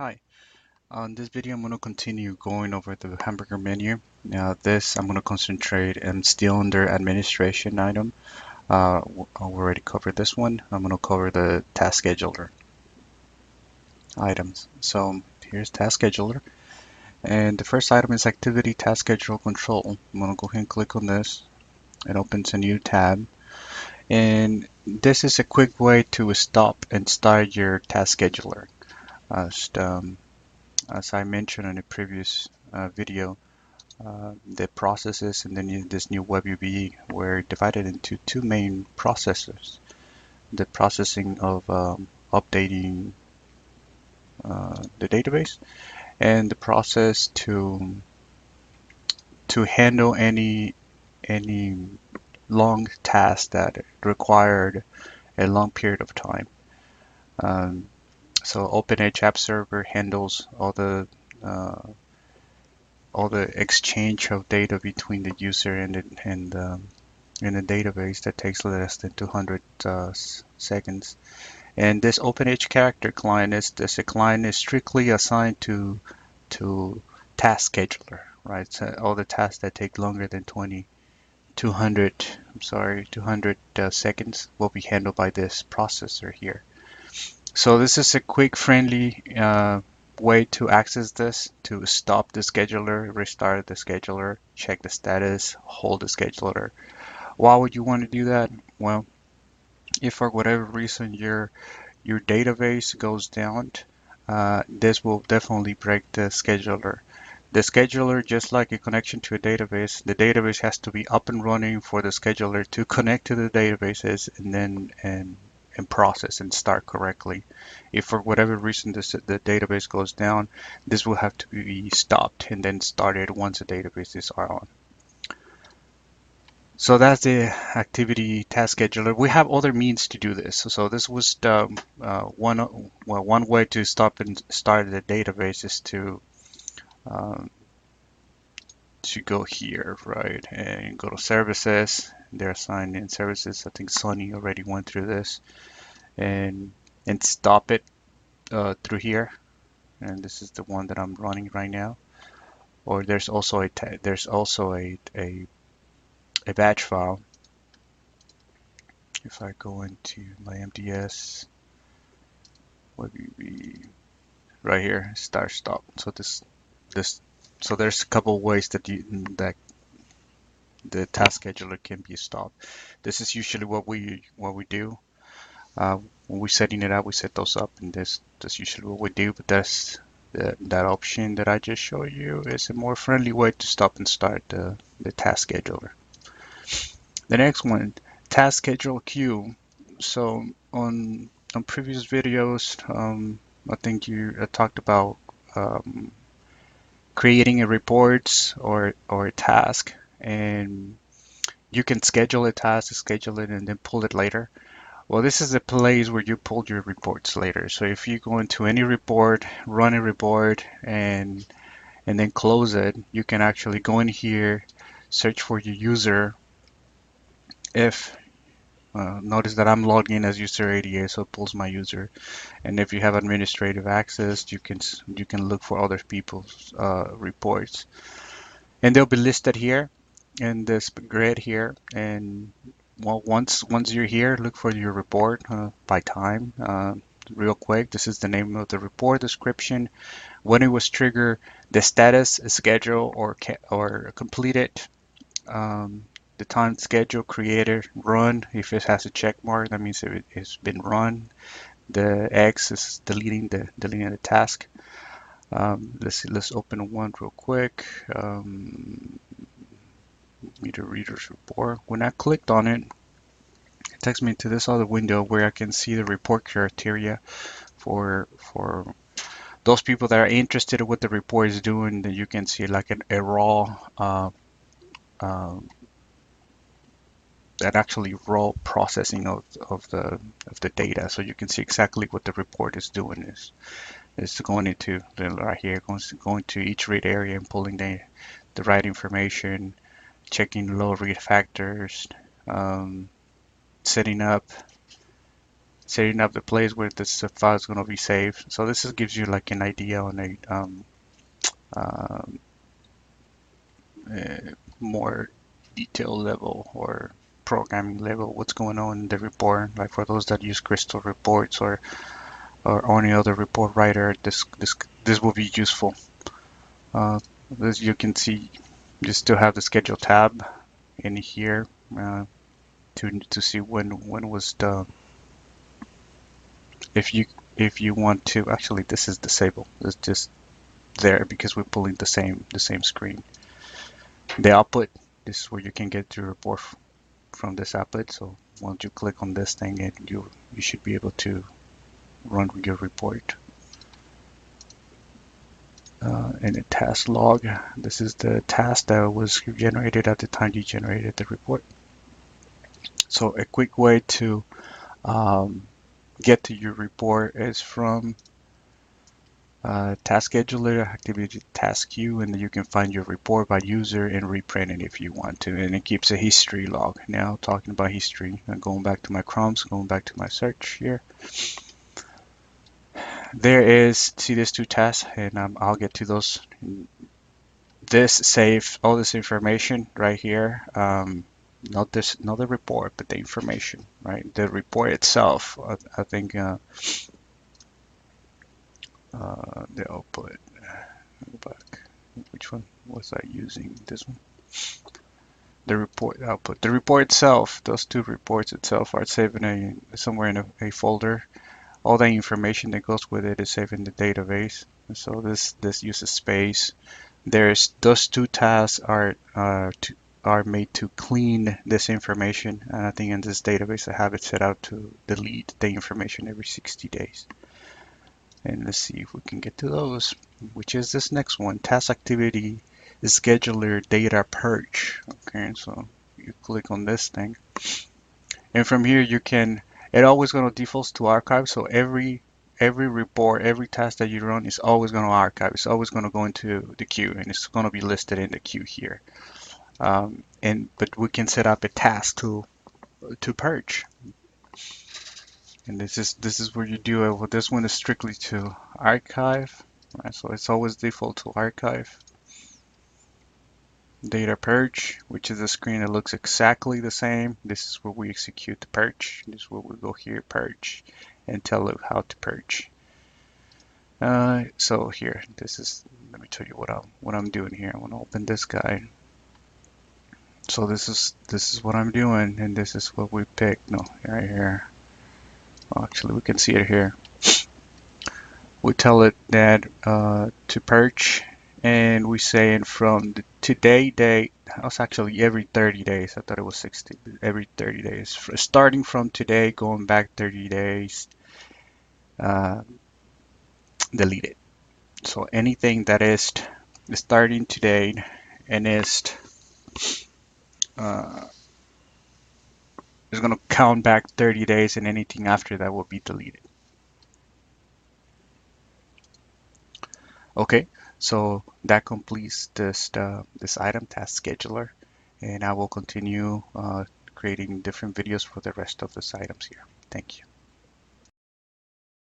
Hi, on this video I'm going to continue going over the hamburger menu. Now this I'm going to concentrate and still under administration item. We already covered this one. I'm going to cover the task scheduler items. So here's task scheduler, and the first item is activity task schedule control. I'm going to go ahead and click on this. It opens a new tab, and this is a quick way to stop and start your task scheduler. Just, as I mentioned in a previous video, the processes and then this new WebUB were divided into two main processes. The processing of updating the database and the process to handle any long task that required a long period of time. So OpenEdge App Server handles uh, all the exchange of data between the user and in a database that takes less than 200 seconds. And this OpenEdge character client a client is strictly assigned to task scheduler, right? So all the tasks that take longer than 200 seconds will be handled by this processor here. So this is a quick, friendly way to access this, to stop the scheduler, restart the scheduler, check the status, hold the scheduler. Why would you want to do that? Well, if for whatever reason your database goes down, this will definitely break the scheduler. The scheduler, just like a connection to a database, the database has to be up and running for the scheduler to connect to the databases and process and start correctly. If for whatever reason the database goes down, this will have to be stopped and then started once the databases are on. So that's the activity task scheduler. We have other means to do this. So this was one way to stop and start the database is um, to go here, right, and go to services. They're assigned in services. I think Sonny already went through this, and stop it through here. And this is the one that I'm running right now. Or there's also a batch file. If I go into my MDS, would be right here, start stop. So so there's a couple ways that the task scheduler can be stopped. This is usually what we do. When we're setting it up, we set those up, and that's usually what we do. But that option that I just showed you is a more friendly way to stop and start the task scheduler. The next one, task schedule queue. So on previous videos, I think you talked about um, creating a reports or a task, and you can schedule a task, schedule it, and then pull it later. Well, this is a place where you pull your reports later. So if you go into any report, run a report, and then close it, you can actually go in here, search for your user. If notice that I'm logged in as user 88, so it pulls my user. And if you have administrative access, you can look for other people's reports, and they'll be listed here in this grid here. And well, once you're here, look for your report by time. Real quick, this is the name of the report description, when it was triggered, the status, schedule, or completed, the time, schedule, created, run. If it has a check mark, that means it's been run. The X is deleting the task. Let's open one real quick. Meter readers report. When I clicked on it, it takes me to this other window where I can see the report criteria for those people that are interested in what the report is doing. Then you can see like a raw uh, that actually raw processing of the data, so you can see exactly what the report is doing. Is going into right here, going to each read area and pulling the right information, checking low read factors, setting up setting up the place where this file is going to be saved. So this just gives you like an idea on um, a more detailed level or programming level what's going on in the report. Like for those that use Crystal reports or any other report writer, this will be useful. As you can see, you still have the schedule tab in here to see when was the if you want to actually this is disabled. It's just there because we're pulling the same screen. The output, this is where you can get your report from this output. So once you click on this thing, you should be able to run your report. And a task log. This is the task that was generated at the time you generated the report. So a quick way to get to your report is from Task Scheduler, Activity Task Queue, and then you can find your report by user and reprint it if you want to. And it keeps a history log. Now talking about history, I'm going back to my Chromes, going back to my search here. There is, see there's 2 tasks, and I'll get to those. This saves all this information right here. Not the report, but the information, right? The report itself, I think the output. Go back. Which one was I using? This one. The report output. The report itself, those 2 reports itself are saved in somewhere in a folder. All the information that goes with it is saved in the database. So this uses space. There's those 2 tasks are made to clean this information. And I think in this database I have it set out to delete the information every 60 days. And let's see if we can get to those, which is this next one, task activity scheduler data purge. Okay, so you click on this thing, and from here you can, it always going to default to archive. So every report, every task that you run is always going to archive. It's always going to go into the queue, and it's going to be listed in the queue here. But we can set up a task to purge. And this is where you do it. Well, this one is strictly to archive, right? So it's always default to archive. Data purge, which is a screen that looks exactly the same. This is where we execute the purge. This is where we go here, purge, and tell it how to purge. So here, let me tell you what I'm doing here. I want to open this guy. So this is what I'm doing, and this is what we picked. No, right here. Well, actually, we can see it here. We tell it that to purge, and we say from the today date. That's actually every 30 days. I thought it was 60. Every 30 days, starting from today, going back 30 days. Delete it. So anything that is starting today and is going to count back 30 days, and anything after that will be deleted. Okay, so that completes this item task scheduler, and I will continue creating different videos for the rest of these items here. Thank you.